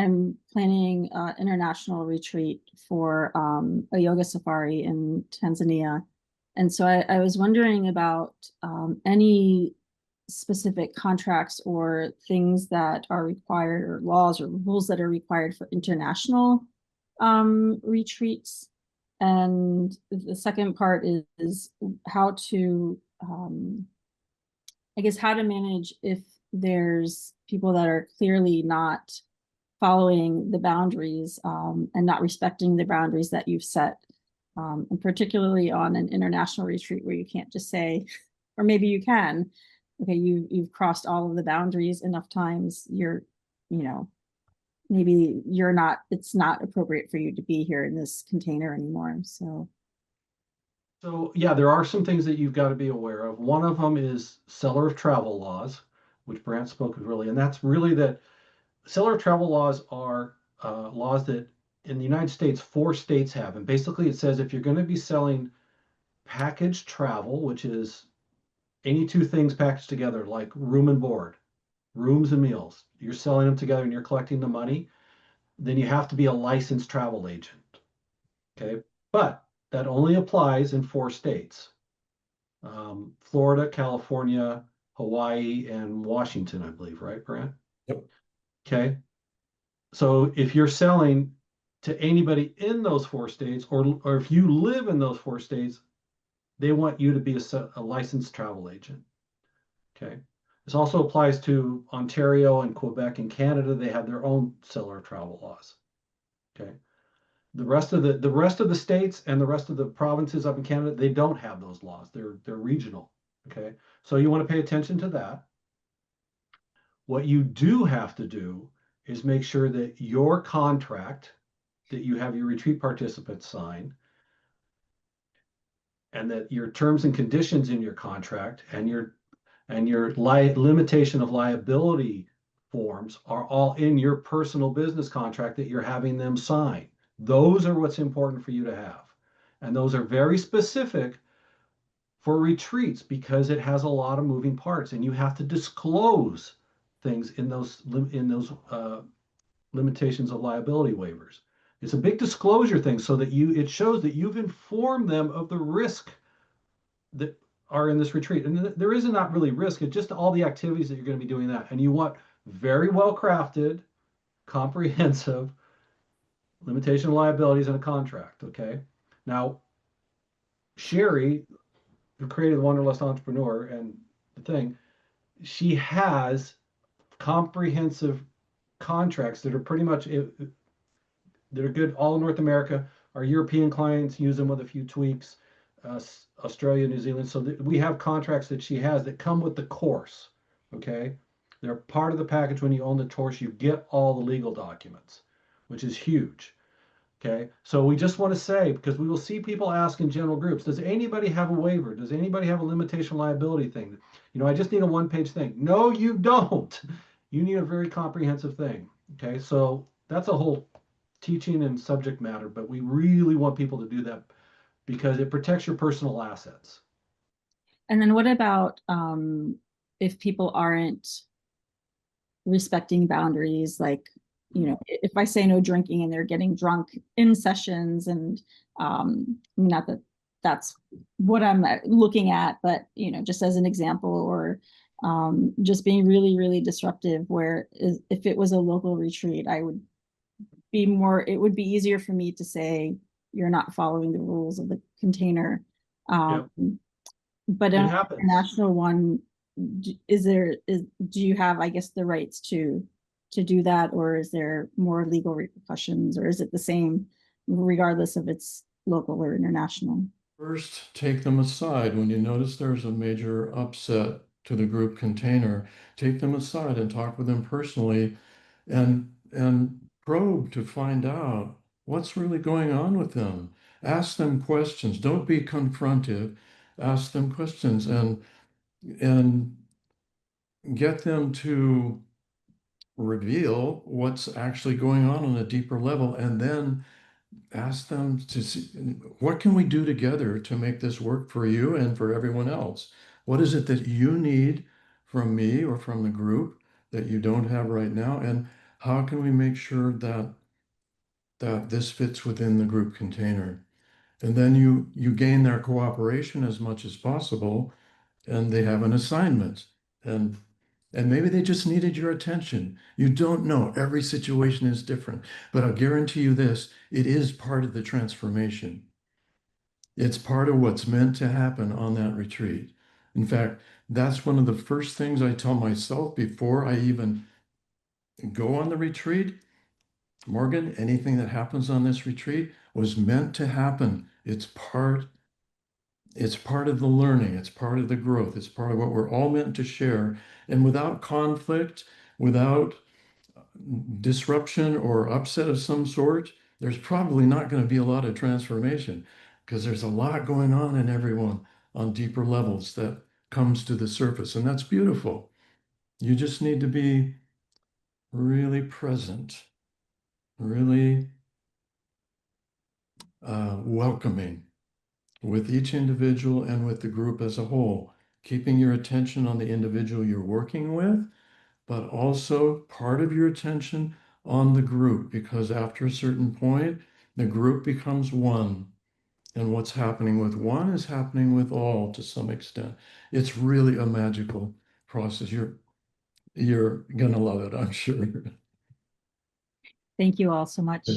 I'm planning an international retreat for a yoga safari in Tanzania. And so I was wondering about any specific contracts or things that are required, or laws or rules that are required for international retreats. And the second part is how to, I guess, how to manage if there's people that are clearly not following the boundaries and not respecting the boundaries that you've set. And particularly on an international retreat where you can't just say, or maybe you can, okay, you've crossed all of the boundaries enough times, maybe it's not appropriate for you to be here in this container anymore. So yeah, there are some things that you've got to be aware of. One of them is seller of travel laws, which Brandt spoke of really, and that's really that seller of travel laws are laws that in the United States, 4 states have. And basically it says if you're going to be selling packaged travel, which is any 2 things packaged together, like room and board, rooms and meals, you're selling them together and you're collecting the money, then you have to be a licensed travel agent. Okay. But that only applies in 4 states: Florida, California, Hawaii, and Washington, I believe, right, Brant? Yep. Okay. So if you're selling to anybody in those 4 states, or if you live in those 4 states, they want you to be a licensed travel agent. Okay. This also applies to Ontario and Quebec and Canada. They have their own seller travel laws. Okay. The rest of the states and the rest of the provinces up in Canada, they don't have those laws. They're regional. Okay. So you want to pay attention to that. What you do have to do is make sure that your contract that you have your retreat participants sign, and that your terms and conditions in your contract and your limitation of liability forms are all in your personal business contract that you're having them sign. Those are what's important for you to have. And those are very specific for retreats because it has a lot of moving parts, and you have to disclose things in those limitations of liability waivers. It's a big disclosure thing so that it shows that you've informed them of the risk that are in this retreat. And there is not really risk, it's just all the activities that you're going to be doing that. And you want very well crafted, comprehensive limitation of liabilities in a contract. Okay. Now, Sherry, who created Wanderlust Entrepreneur and the thing, she has comprehensive contracts that are pretty much that are good all in North America. Our European clients use them with a few tweaks. Australia, New Zealand. So we have contracts that she has that come with the course. Okay. They're part of the package. When you own the course, you get all the legal documents, which is huge. Okay. So we just want to say, because we will see people ask in general groups, does anybody have a waiver? Does anybody have a limitation liability thing? I just need a 1-page thing. No, you don't. You need a very comprehensive thing. Okay. So that's a whole teaching and subject matter, but we really want people to do that because it protects your personal assets. And then what about if people aren't respecting boundaries, like, if I say no drinking and they're getting drunk in sessions, and not that that's what I'm looking at, but just as an example, or just being really, really disruptive, where if it was a local retreat, it would be easier for me to say you're not following the rules of the container. Yep. But It in an happens. international one, do you have, I guess, the rights to do that, or is there more legal repercussions, or is it the same regardless of it's local or international? First, take them aside. When you notice there's a major upset to the group container, take them aside and talk with them personally and probe to find out what's really going on with them. Ask them questions. Don't be confrontive. Ask them questions and get them to reveal what's actually going on a deeper level, and then ask them to see what can we do together to make this work for you and for everyone else. What is it that you need from me or from the group that you don't have right now? And How can we make sure that this fits within the group container? And then you gain their cooperation as much as possible, and they have an assignment. And and maybe they just needed your attention. You don't know. Every situation is different. But I'll guarantee you this, it is part of the transformation. It's part of what's meant to happen on that retreat. In fact, that's one of the first things I tell myself before I even go on the retreat. Morgan, anything that happens on this retreat was meant to happen. It's part of the learning, it's part of the growth, it's part of what we're all meant to share. And without conflict, without disruption or upset of some sort, there's probably not going to be a lot of transformation because there's a lot going on in everyone on deeper levels that comes to the surface. And that's beautiful. You just need to be really present, really welcoming with each individual and with the group as a whole, keeping your attention on the individual you're working with, but also part of your attention on the group, because after a certain point, the group becomes one. And what's happening with one is happening with all to some extent. It's really a magical process. You're gonna love it, I'm sure. Thank you all so much.